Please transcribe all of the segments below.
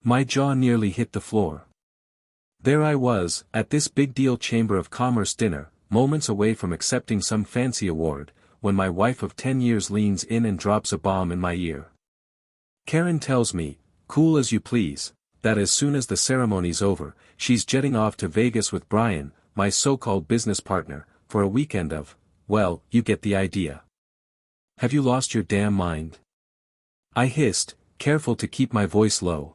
My jaw nearly hit the floor. There I was, at this big deal Chamber of Commerce dinner, moments away from accepting some fancy award, when my wife of 10 years leans in and drops a bomb in my ear. Karen tells me, cool as you please, that as soon as the ceremony's over, she's jetting off to Vegas with Brian, my so-called business partner, for a weekend of, well, you get the idea. Have you lost your damn mind? I hissed, careful to keep my voice low.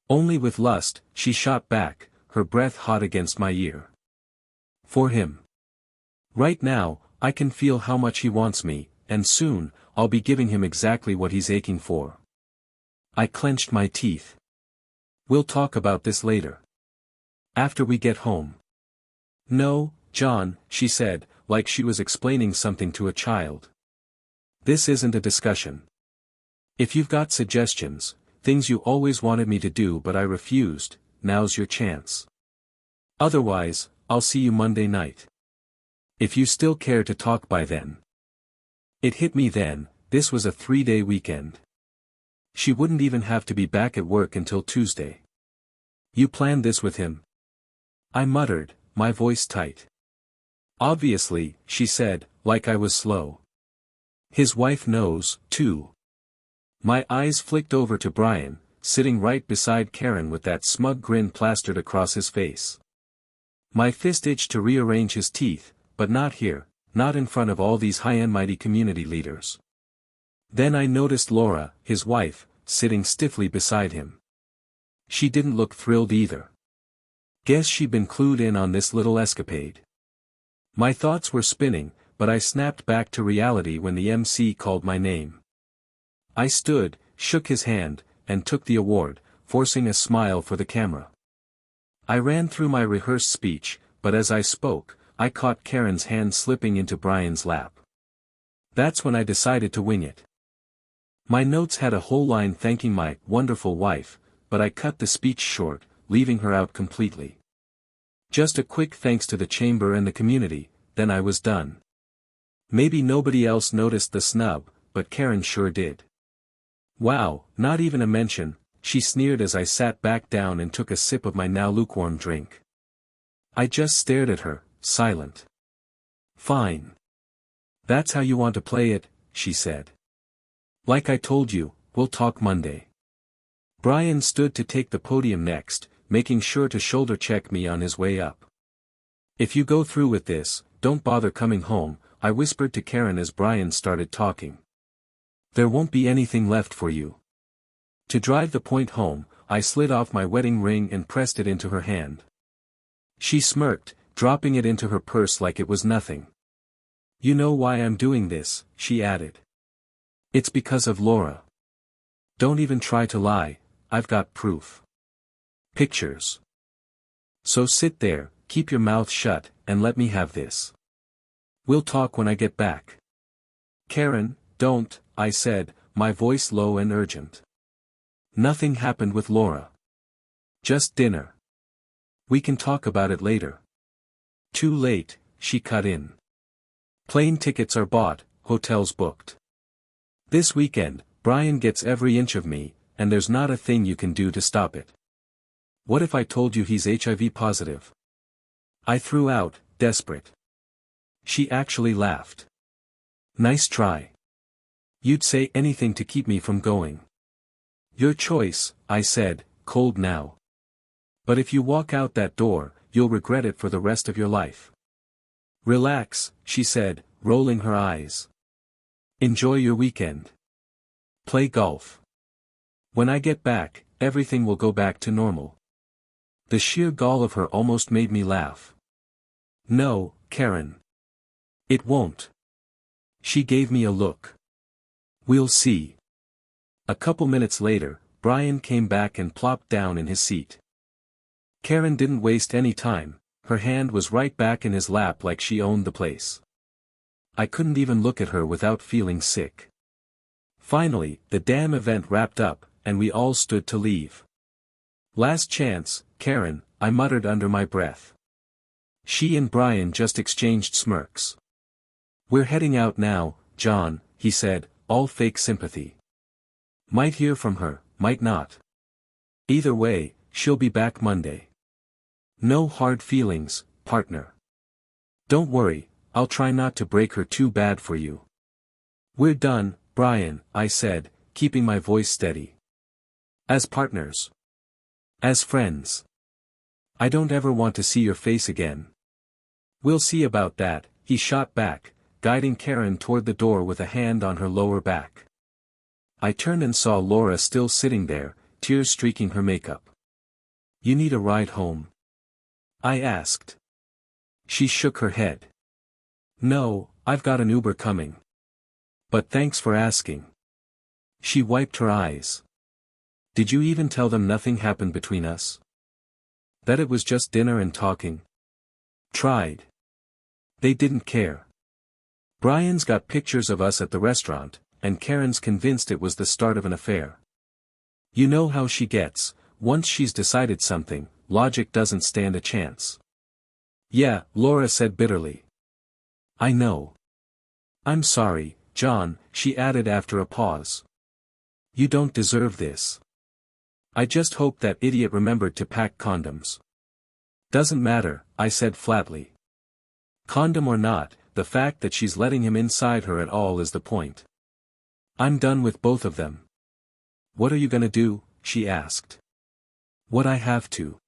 Only with lust, she shot back, her breath hot against my ear. For him. Right now, I can feel how much he wants me, and soon, I'll be giving him exactly what he's aching for. I clenched my teeth. We'll talk about this later. After we get home. No, John, she said, like she was explaining something to a child. This isn't a discussion. If you've got suggestions, things you always wanted me to do but I refused, now's your chance. Otherwise, I'll see you Monday night. If you still care to talk by then. It hit me then, this was a 3-day weekend. She wouldn't even have to be back at work until Tuesday. You planned this with him? I muttered, my voice tight. Obviously, she said, like I was slow. His wife knows, too. My eyes flicked over to Brian, sitting right beside Karen with that smug grin plastered across his face. My fist itched to rearrange his teeth, but not here, not in front of all these high-end mighty community leaders. Then I noticed Laura, his wife, sitting stiffly beside him. She didn't look thrilled either. Guess she'd been clued in on this little escapade. My thoughts were spinning, but I snapped back to reality when the MC called my name. I stood, shook his hand, and took the award, forcing a smile for the camera. I ran through my rehearsed speech, but as I spoke, I caught Karen's hand slipping into Brian's lap. That's when I decided to wing it. My notes had a whole line thanking my wonderful wife, but I cut the speech short, leaving her out completely. Just a quick thanks to the chamber and the community, then I was done. Maybe nobody else noticed the snub, but Karen sure did. Wow, not even a mention, she sneered as I sat back down and took a sip of my now lukewarm drink. I just stared at her, silent. Fine. That's how you want to play it, she said. Like I told you, we'll talk Monday. Brian stood to take the podium next, making sure to shoulder check me on his way up. If you go through with this, don't bother coming home, I whispered to Karen as Brian started talking. There won't be anything left for you. To drive the point home, I slid off my wedding ring and pressed it into her hand. She smirked, dropping it into her purse like it was nothing. You know why I'm doing this, she added. It's because of Laura. Don't even try to lie, I've got proof. Pictures. So sit there, keep your mouth shut, and let me have this. We'll talk when I get back. Karen, don't, I said, my voice low and urgent. Nothing happened with Laura. Just dinner. We can talk about it later. Too late, she cut in. Plane tickets are bought, hotels booked. This weekend, Brian gets every inch of me, and there's not a thing you can do to stop it. What if I told you he's HIV positive? I threw out, desperate. She actually laughed. Nice try. You'd say anything to keep me from going. Your choice, I said, cold now. But if you walk out that door, you'll regret it for the rest of your life. Relax, she said, rolling her eyes. Enjoy your weekend. Play golf. When I get back, everything will go back to normal. The sheer gall of her almost made me laugh. No, Karen. It won't. She gave me a look. We'll see. A couple minutes later, Brian came back and plopped down in his seat. Karen didn't waste any time, her hand was right back in his lap like she owned the place. I couldn't even look at her without feeling sick. Finally, the damn event wrapped up, and we all stood to leave. Last chance, Karen, I muttered under my breath. She and Brian just exchanged smirks. We're heading out now, John, he said, all fake sympathy. Might hear from her, might not. Either way, she'll be back Monday. No hard feelings, partner. Don't worry, I'll try not to break her too bad for you. We're done, Brian, I said, keeping my voice steady. As partners. As friends. I don't ever want to see your face again. We'll see about that, he shot back, guiding Karen toward the door with a hand on her lower back. I turned and saw Laura still sitting there, tears streaking her makeup. You need a ride home? I asked. She shook her head. No, I've got an Uber coming. But thanks for asking. She wiped her eyes. Did you even tell them nothing happened between us? That it was just dinner and talking? Tried. They didn't care. Brian's got pictures of us at the restaurant, and Karen's convinced it was the start of an affair. You know how she gets, once she's decided something, logic doesn't stand a chance. Yeah, Laura said bitterly. I know. I'm sorry, John, she added after a pause. You don't deserve this. I just hope that idiot remembered to pack condoms. Doesn't matter, I said flatly. Condom or not, the fact that she's letting him inside her at all is the point. I'm done with both of them. What are you gonna do? She asked. What I have to.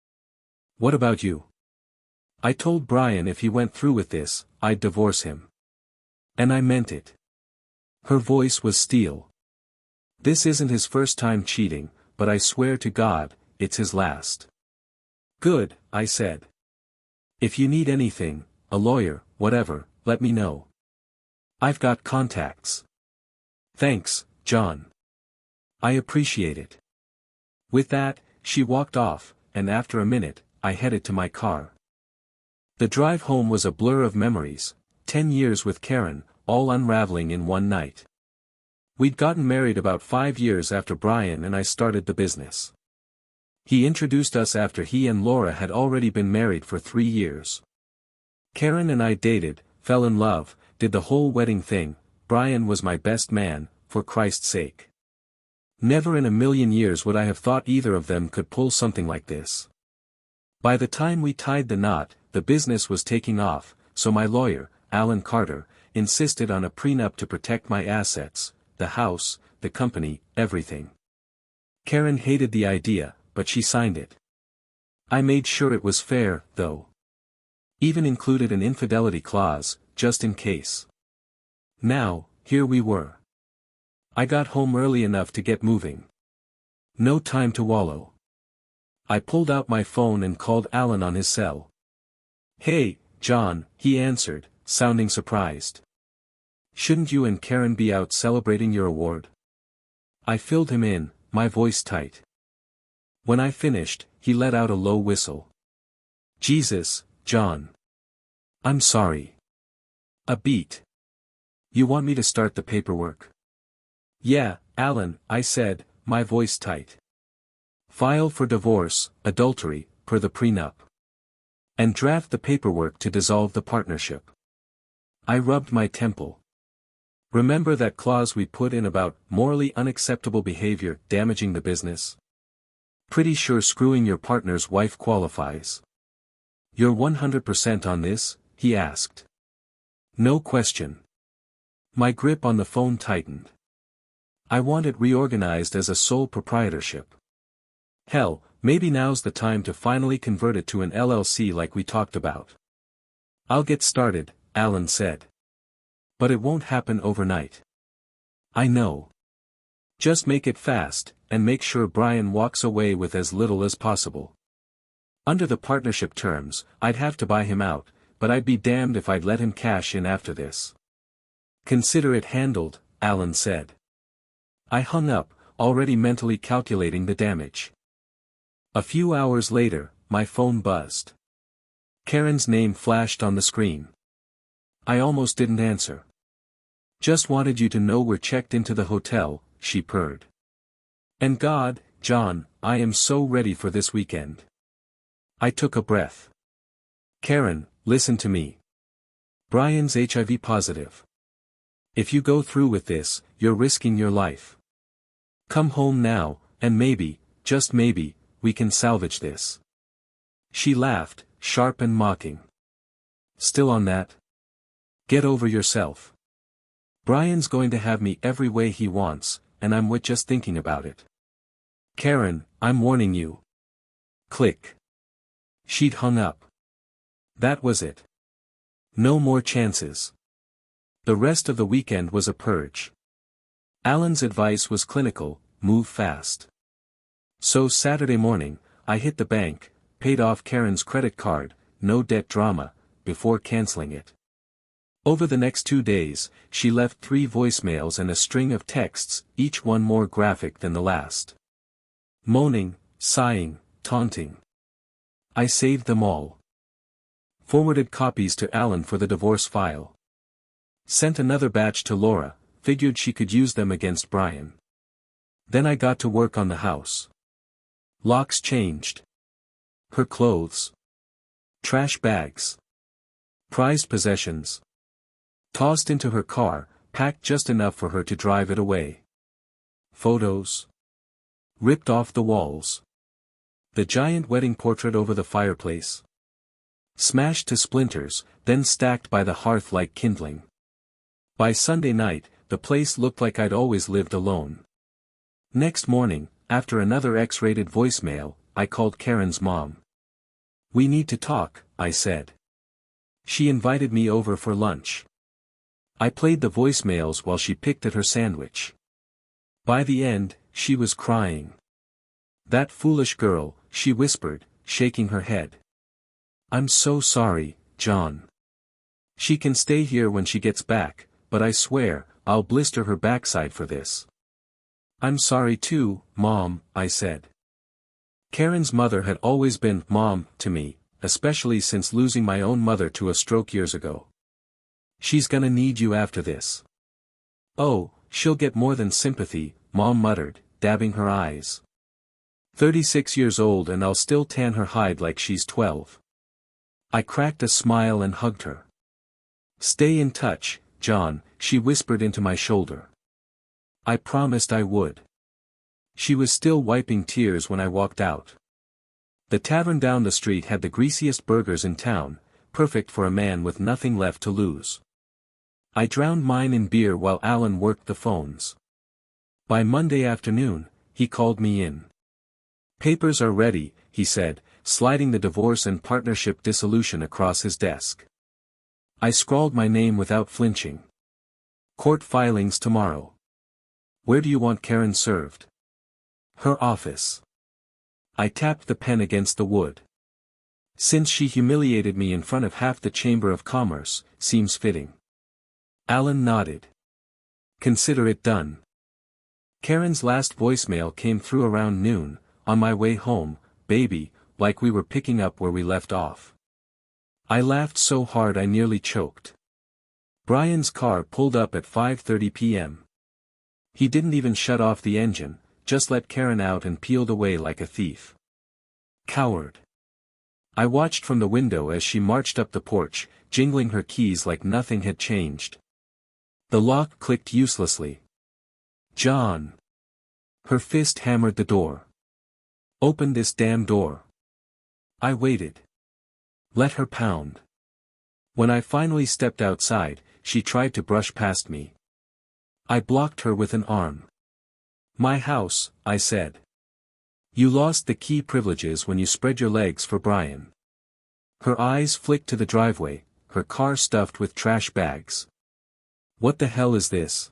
What about you? I told Brian if he went through with this, I'd divorce him. And I meant it. Her voice was steel. This isn't his first time cheating, but I swear to God, it's his last. Good, I said. If you need anything, a lawyer, whatever, let me know. I've got contacts. Thanks, John. I appreciate it. With that, she walked off, and after a minute, I headed to my car. The drive home was a blur of memories, 10 years with Karen, all unraveling in one night. We'd gotten married about 5 years after Brian and I started the business. He introduced us after he and Laura had already been married for 3 years. Karen and I dated, fell in love, did the whole wedding thing. Brian was my best man, for Christ's sake. Never in a million years would I have thought either of them could pull something like this. By the time we tied the knot, the business was taking off, so my lawyer, Alan Carter, insisted on a prenup to protect my assets, the house, the company, everything. Karen hated the idea, but she signed it. I made sure it was fair, though. Even included an infidelity clause, just in case. Now, here we were. I got home early enough to get moving. No time to wallow. I pulled out my phone and called Alan on his cell. Hey, John, he answered, sounding surprised. Shouldn't you and Karen be out celebrating your award? I filled him in, my voice tight. When I finished, he let out a low whistle. Jesus, John. I'm sorry. A beat. You want me to start the paperwork? Yeah, Alan, I said, my voice tight. File for divorce, adultery, per the prenup. And draft the paperwork to dissolve the partnership. I rubbed my temple. Remember that clause we put in about morally unacceptable behavior damaging the business? Pretty sure screwing your partner's wife qualifies. You're 100% on this? He asked. No question. My grip on the phone tightened. I want it reorganized as a sole proprietorship. Hell, maybe now's the time to finally convert it to an LLC like we talked about. I'll get started, Alan said. But it won't happen overnight. I know. Just make it fast, and make sure Brian walks away with as little as possible. Under the partnership terms, I'd have to buy him out, but I'd be damned if I'd let him cash in after this. Consider it handled, Alan said. I hung up, already mentally calculating the damage. A few hours later, my phone buzzed. Karen's name flashed on the screen. I almost didn't answer. Just wanted you to know we're checked into the hotel, she purred. And God, John, I am so ready for this weekend. I took a breath. Karen, listen to me. Brian's HIV positive. If you go through with this, you're risking your life. Come home now, and maybe, just maybe, we can salvage this." She laughed, sharp and mocking. "Still on that? Get over yourself. Brian's going to have me every way he wants, and I'm with just thinking about it. Karen, I'm warning you." Click. She'd hung up. That was it. No more chances. The rest of the weekend was a purge. Alan's advice was clinical: move fast. So Saturday morning, I hit the bank, paid off Karen's credit card, no debt drama, before canceling it. Over the next 2 days, she left 3 voicemails and a string of texts, each one more graphic than the last. Moaning, sighing, taunting. I saved them all. Forwarded copies to Alan for the divorce file. Sent another batch to Laura, figured she could use them against Brian. Then I got to work on the house. Locks changed. Her clothes. Trash bags. Prized possessions. Tossed into her car, packed just enough for her to drive it away. Photos. Ripped off the walls. The giant wedding portrait over the fireplace. Smashed to splinters, then stacked by the hearth like kindling. By Sunday night, the place looked like I'd always lived alone. Next morning, after another X-rated voicemail, I called Karen's mom. "We need to talk," I said. She invited me over for lunch. I played the voicemails while she picked at her sandwich. By the end, she was crying. "That foolish girl," she whispered, shaking her head. "I'm so sorry, John. She can stay here when she gets back, but I swear, I'll blister her backside for this." "I'm sorry too, Mom," I said. Karen's mother had always been Mom to me, especially since losing my own mother to a stroke years ago. "She's gonna need you after this." "Oh, she'll get more than sympathy," Mom muttered, dabbing her eyes. 36 years old and I'll still tan her hide like she's 12. I cracked a smile and hugged her. "Stay in touch, John," she whispered into my shoulder. I promised I would. She was still wiping tears when I walked out. The tavern down the street had the greasiest burgers in town, perfect for a man with nothing left to lose. I drowned mine in beer while Alan worked the phones. By Monday afternoon, he called me in. "Papers are ready," he said, sliding the divorce and partnership dissolution across his desk. I scrawled my name without flinching. "Court filings tomorrow. Where do you want Karen served?" "Her office." I tapped the pen against the wood. "Since she humiliated me in front of half the Chamber of Commerce, seems fitting." Alan nodded. "Consider it done." Karen's last voicemail came through around noon, "On my way home, baby," like we were picking up where we left off. I laughed so hard I nearly choked. Brian's car pulled up at 5:30 p.m. He didn't even shut off the engine, just let Karen out and peeled away like a thief. Coward. I watched from the window as she marched up the porch, jingling her keys like nothing had changed. The lock clicked uselessly. "John." Her fist hammered the door. "Open this damn door." I waited. Let her pound. When I finally stepped outside, she tried to brush past me. I blocked her with an arm. "My house," I said. "You lost the key privileges when you spread your legs for Brian." Her eyes flicked to the driveway, her car stuffed with trash bags. "What the hell is this?"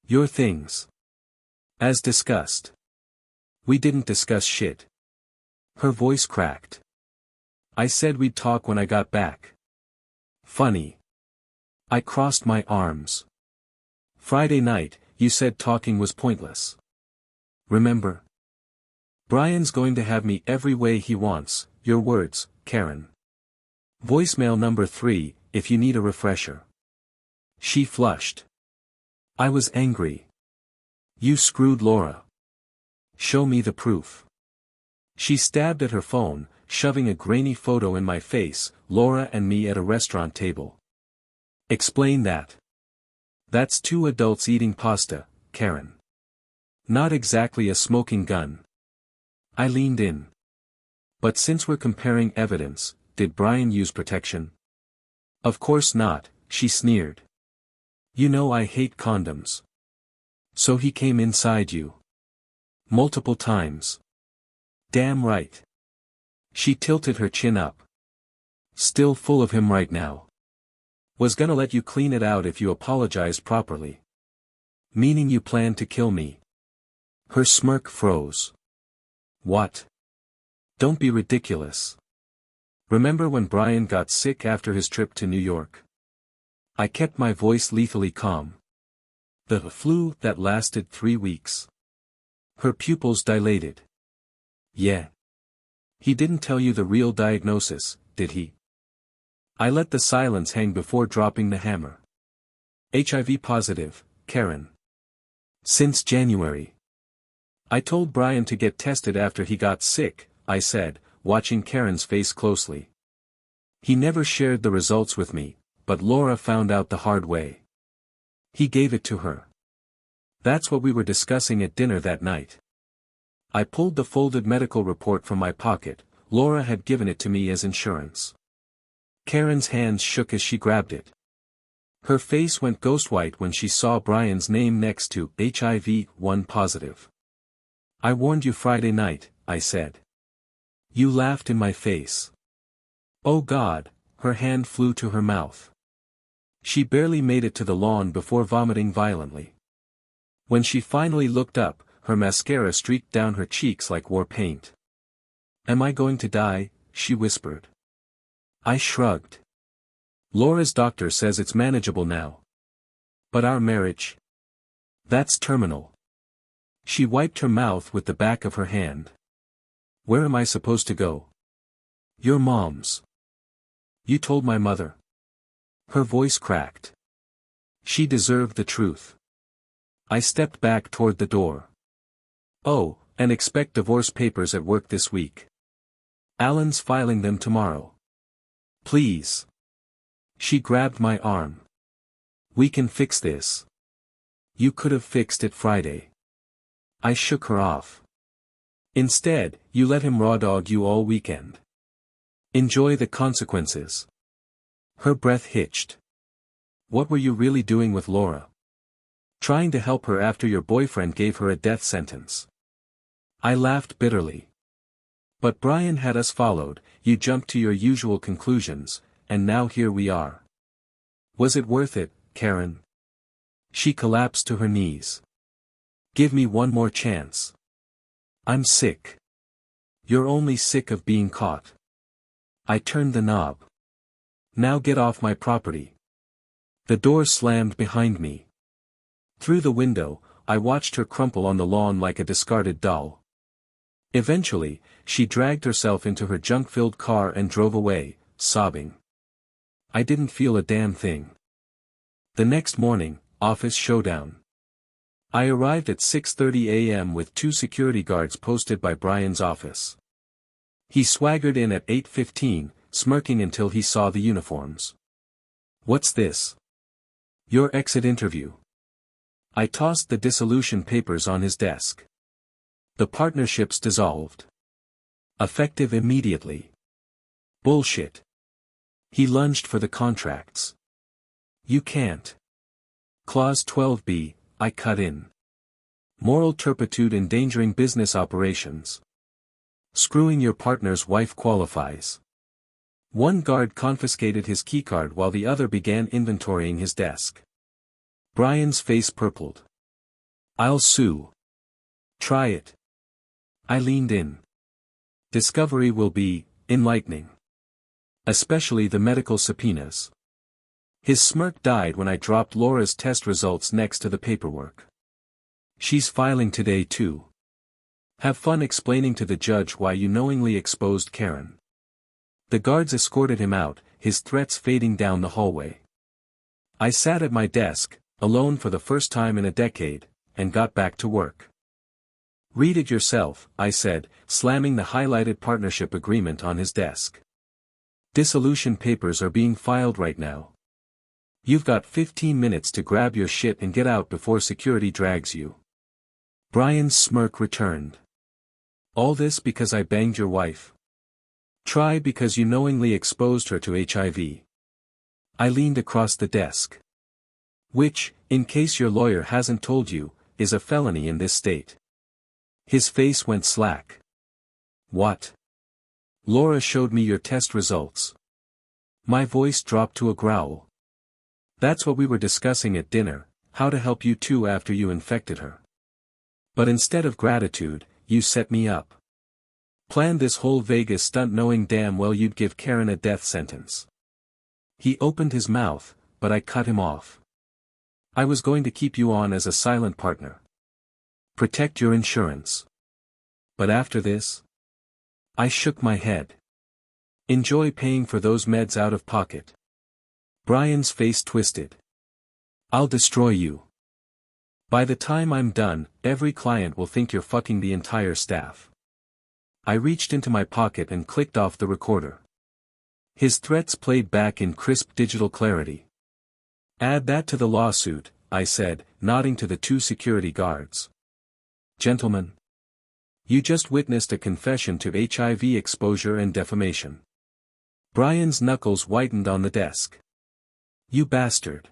"Your things." "As discussed." "We didn't discuss shit." Her voice cracked. "I said we'd talk when I got back." "Funny." I crossed my arms. "Friday night, you said talking was pointless. Remember? Brian's going to have me every way he wants, your words, Karen." Voicemail number 3, if you need a refresher. She flushed. I was angry. "You screwed Laura. Show me the proof." She stabbed at her phone, shoving a grainy photo in my face, Laura and me at a restaurant table. "Explain that." "That's 2 adults eating pasta, Karen. Not exactly a smoking gun." I leaned in. But since we're comparing evidence, did Brian use protection? Of course not, she sneered. You know I hate condoms. So he came inside you. Multiple times. Damn right. She tilted her chin up. Still full of him right now. Was gonna let you clean it out if you apologized properly. Meaning you planned to kill me. Her smirk froze. What? Don't be ridiculous. Remember when Brian got sick after his trip to New York? I kept my voice lethally calm. The flu that lasted 3 weeks. Her pupils dilated. Yeah. He didn't tell you the real diagnosis, did he? I let the silence hang before dropping the hammer. HIV positive, Karen. Since January. I told Brian to get tested after he got sick, I said, watching Karen's face closely. He never shared the results with me, but Laura found out the hard way. He gave it to her. That's what we were discussing at dinner that night. I pulled the folded medical report from my pocket. Laura had given it to me as insurance. Karen's hands shook as she grabbed it. Her face went ghost white when she saw Brian's name next to HIV-1 positive. I warned you Friday night, I said. You laughed in my face. Oh God, her hand flew to her mouth. She barely made it to the lawn before vomiting violently. When she finally looked up, her mascara streaked down her cheeks like war paint. Am I going to die? She whispered. I shrugged. Laura's doctor says it's manageable now. But our marriage? That's terminal. She wiped her mouth with the back of her hand. Where am I supposed to go? Your mom's. You told my mother. Her voice cracked. She deserved the truth. I stepped back toward the door. Oh, and expect divorce papers at work this week. Alan's filing them tomorrow. Please. She grabbed my arm. We can fix this. You could have fixed it Friday. I shook her off. Instead, you let him raw dog you all weekend. Enjoy the consequences. Her breath hitched. What were you really doing with Laura? Trying to help her after your boyfriend gave her a death sentence. I laughed bitterly. But Brian had us followed, you jumped to your usual conclusions, and now here we are. Was it worth it, Karen? She collapsed to her knees. Give me one more chance. I'm sick. You're only sick of being caught. I turned the knob. Now get off my property. The door slammed behind me. Through the window, I watched her crumple on the lawn like a discarded doll. Eventually, she dragged herself into her junk-filled car and drove away, sobbing. I didn't feel a damn thing. The next morning, office showdown. I arrived at 6:30 a.m. with 2 security guards posted by Brian's office. He swaggered in at 8:15, smirking until he saw the uniforms. What's this? Your exit interview. I tossed the dissolution papers on his desk. The partnership's dissolved. Effective immediately. Bullshit. He lunged for the contracts. You can't. Clause 12b, I cut in. Moral turpitude endangering business operations. Screwing your partner's wife qualifies. One guard confiscated his keycard while the other began inventorying his desk. Brian's face purpled. I'll sue. Try it. I leaned in. Discovery will be enlightening. Especially the medical subpoenas. His smirk died when I dropped Laura's test results next to the paperwork. She's filing today too. Have fun explaining to the judge why you knowingly exposed Karen. The guards escorted him out, his threats fading down the hallway. I sat at my desk, alone for the first time in a decade, and got back to work. Read it yourself, I said, slamming the highlighted partnership agreement on his desk. Dissolution papers are being filed right now. You've got 15 minutes to grab your shit and get out before security drags you. Brian's smirk returned. All this because I banged your wife. Try because you knowingly exposed her to HIV. I leaned across the desk. Which, in case your lawyer hasn't told you, is a felony in this state. His face went slack. What? Laura showed me your test results. My voice dropped to a growl. That's what we were discussing at dinner, how to help you too after you infected her. But instead of gratitude, you set me up. Planned this whole Vegas stunt knowing damn well you'd give Karen a death sentence. He opened his mouth, but I cut him off. I was going to keep you on as a silent partner. Protect your insurance. But after this? I shook my head. Enjoy paying for those meds out of pocket. Brian's face twisted. I'll destroy you. By the time I'm done, every client will think you're fucking the entire staff. I reached into my pocket and clicked off the recorder. His threats played back in crisp digital clarity. Add that to the lawsuit, I said, nodding to the two security guards. Gentlemen. You just witnessed a confession to HIV exposure and defamation. Brian's knuckles whitened on the desk. You bastard.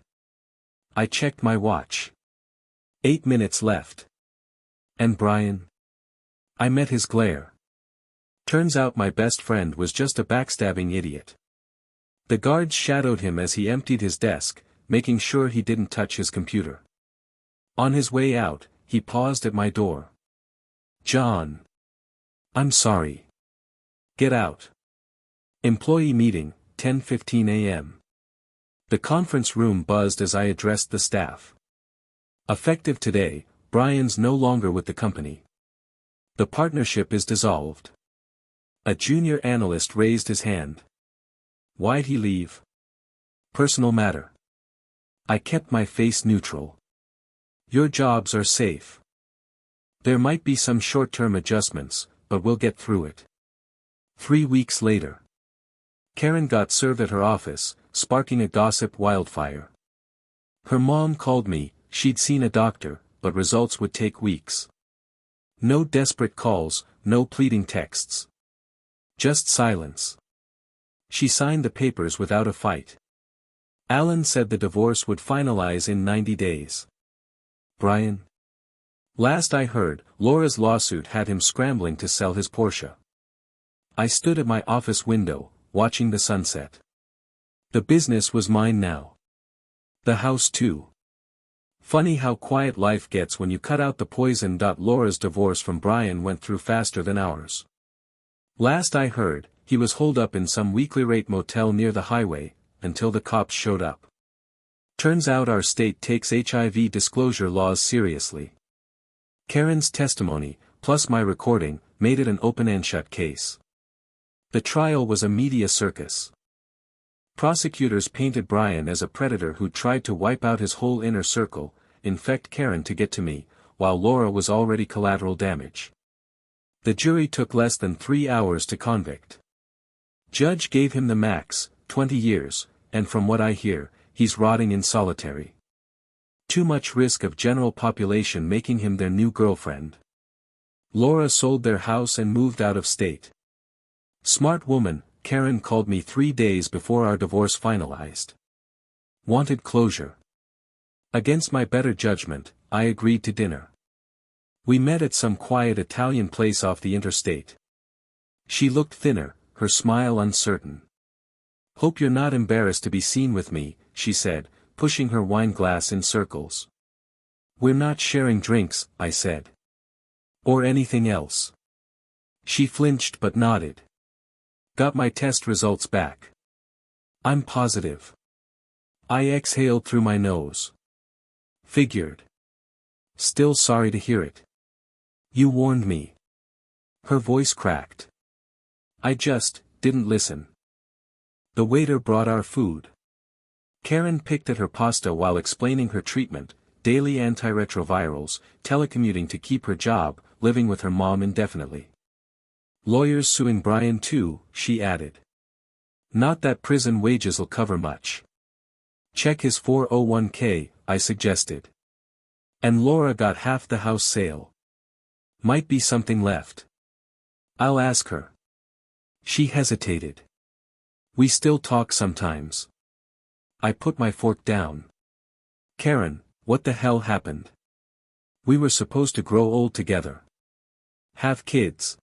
I checked my watch. 8 minutes left. And Brian? I met his glare. Turns out my best friend was just a backstabbing idiot. The guards shadowed him as he emptied his desk, making sure he didn't touch his computer. On his way out, he paused at my door. John. I'm sorry. Get out. Employee meeting, 10:15 a.m. The conference room buzzed as I addressed the staff. Effective today, Brian's no longer with the company. The partnership is dissolved. A junior analyst raised his hand. Why'd he leave? Personal matter. I kept my face neutral. Your jobs are safe. There might be some short-term adjustments, but we'll get through it. 3 weeks later. Karen got served at her office, sparking a gossip wildfire. Her mom called me, she'd seen a doctor, but results would take weeks. No desperate calls, no pleading texts. Just silence. She signed the papers without a fight. Alan said the divorce would finalize in 90 days. Brian? Last I heard, Laura's lawsuit had him scrambling to sell his Porsche. I stood at my office window, watching the sunset. The business was mine now. The house too. Funny how quiet life gets when you cut out the poison. Laura's divorce from Brian went through faster than ours. Last I heard, he was holed up in some weekly rate motel near the highway, until the cops showed up. Turns out our state takes HIV disclosure laws seriously. Karen's testimony, plus my recording, made it an open and shut case. The trial was a media circus. Prosecutors painted Brian as a predator who tried to wipe out his whole inner circle, infect Karen to get to me, while Laura was already collateral damage. The jury took less than 3 hours to convict. Judge gave him the max, 20 years, and from what I hear, he's rotting in solitary. Too much risk of general population making him their new girlfriend. Laura sold their house and moved out of state. Smart woman, Karen called me 3 days before our divorce finalized. Wanted closure. Against my better judgment, I agreed to dinner. We met at some quiet Italian place off the interstate. She looked thinner, her smile uncertain. Hope you're not embarrassed to be seen with me, she said, pushing her wine glass in circles. We're not sharing drinks, I said. Or anything else. She flinched but nodded. Got my test results back. I'm positive. I exhaled through my nose. Figured. Still sorry to hear it. You warned me. Her voice cracked. I just didn't listen. The waiter brought our food. Karen picked at her pasta while explaining her treatment, daily antiretrovirals, telecommuting to keep her job, living with her mom indefinitely. Lawyers suing Brian too, she added. Not that prison wages'll cover much. Check his 401k, I suggested. And Laura got half the house sale. Might be something left. I'll ask her. She hesitated. We still talk sometimes. I put my fork down. Karen, what the hell happened? We were supposed to grow old together. Have kids.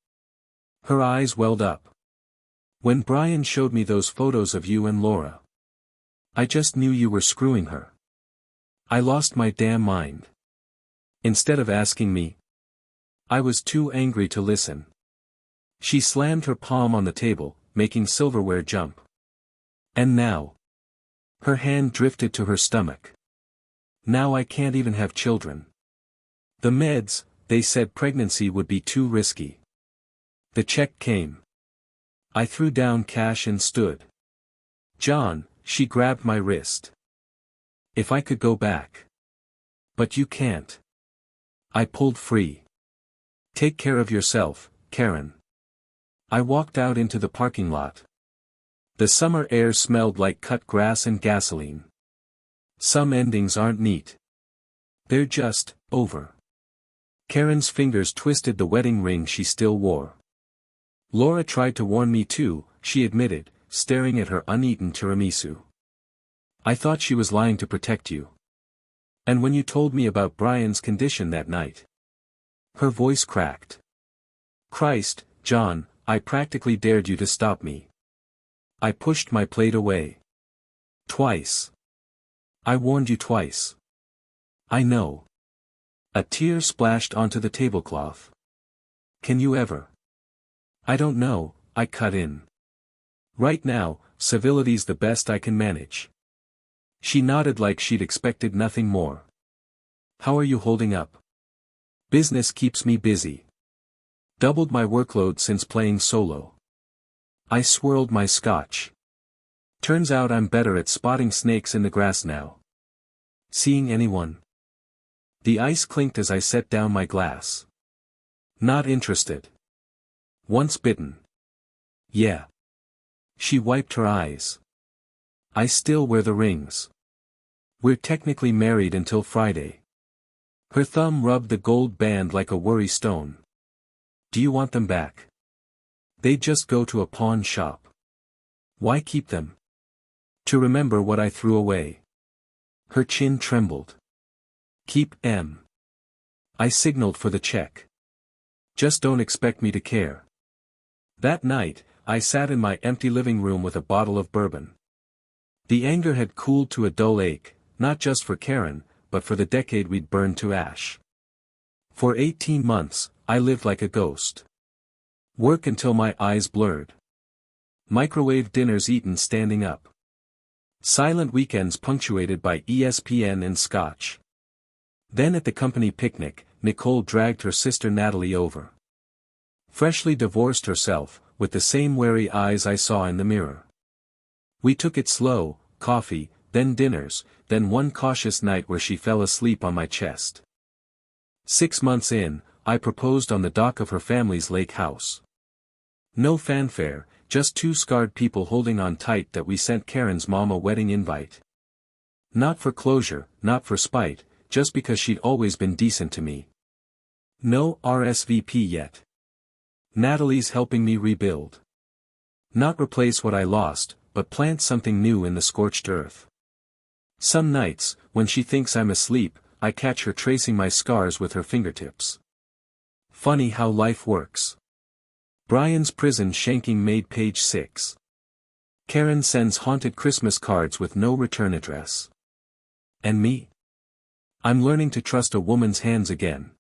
Her eyes welled up. When Brian showed me those photos of you and Laura, I just knew you were screwing her. I lost my damn mind. Instead of asking me, I was too angry to listen. She slammed her palm on the table, making silverware jump. And now. Her hand drifted to her stomach. Now I can't even have children. The meds, they said pregnancy would be too risky. The check came. I threw down cash and stood. John, she grabbed my wrist. If I could go back. But you can't. I pulled free. Take care of yourself, Karen. I walked out into the parking lot. The summer air smelled like cut grass and gasoline. Some endings aren't neat. They're just over. Karen's fingers twisted the wedding ring she still wore. Laura tried to warn me too, she admitted, staring at her uneaten tiramisu. I thought she was lying to protect you. And when you told me about Brian's condition that night. Her voice cracked. Christ, John, I practically dared you to stop me. I pushed my plate away. Twice. I warned you twice. I know. A tear splashed onto the tablecloth. Can you ever? I don't know, I cut in. Right now, civility's the best I can manage. She nodded like she'd expected nothing more. How are you holding up? Business keeps me busy. Doubled my workload since playing solo. I swirled my scotch. Turns out I'm better at spotting snakes in the grass now. Seeing anyone? The ice clinked as I set down my glass. Not interested. Once bitten. Yeah. She wiped her eyes. I still wear the rings. We're technically married until Friday. Her thumb rubbed the gold band like a worry stone. Do you want them back? They'd just go to a pawn shop. Why keep them? To remember what I threw away. Her chin trembled. Keep M. I signaled for the check. Just don't expect me to care. That night, I sat in my empty living room with a bottle of bourbon. The anger had cooled to a dull ache, not just for Karen, but for the decade we'd burned to ash. For 18 months, I lived like a ghost. Work until my eyes blurred. Microwave dinners eaten standing up. Silent weekends punctuated by ESPN and scotch. Then at the company picnic, Nicole dragged her sister Natalie over. Freshly divorced herself, with the same wary eyes I saw in the mirror. We took it slow, coffee, then dinners, then one cautious night where she fell asleep on my chest. 6 months in, I proposed on the dock of her family's lake house. No fanfare, just two scarred people holding on tight that we sent Karen's mom a wedding invite. Not for closure, not for spite, just because she'd always been decent to me. No RSVP yet. Natalie's helping me rebuild. Not replace what I lost, but plant something new in the scorched earth. Some nights, when she thinks I'm asleep, I catch her tracing my scars with her fingertips. Funny how life works. Brian's prison shanking made page 6. Karen sends haunted Christmas cards with no return address. And me? I'm learning to trust a woman's hands again.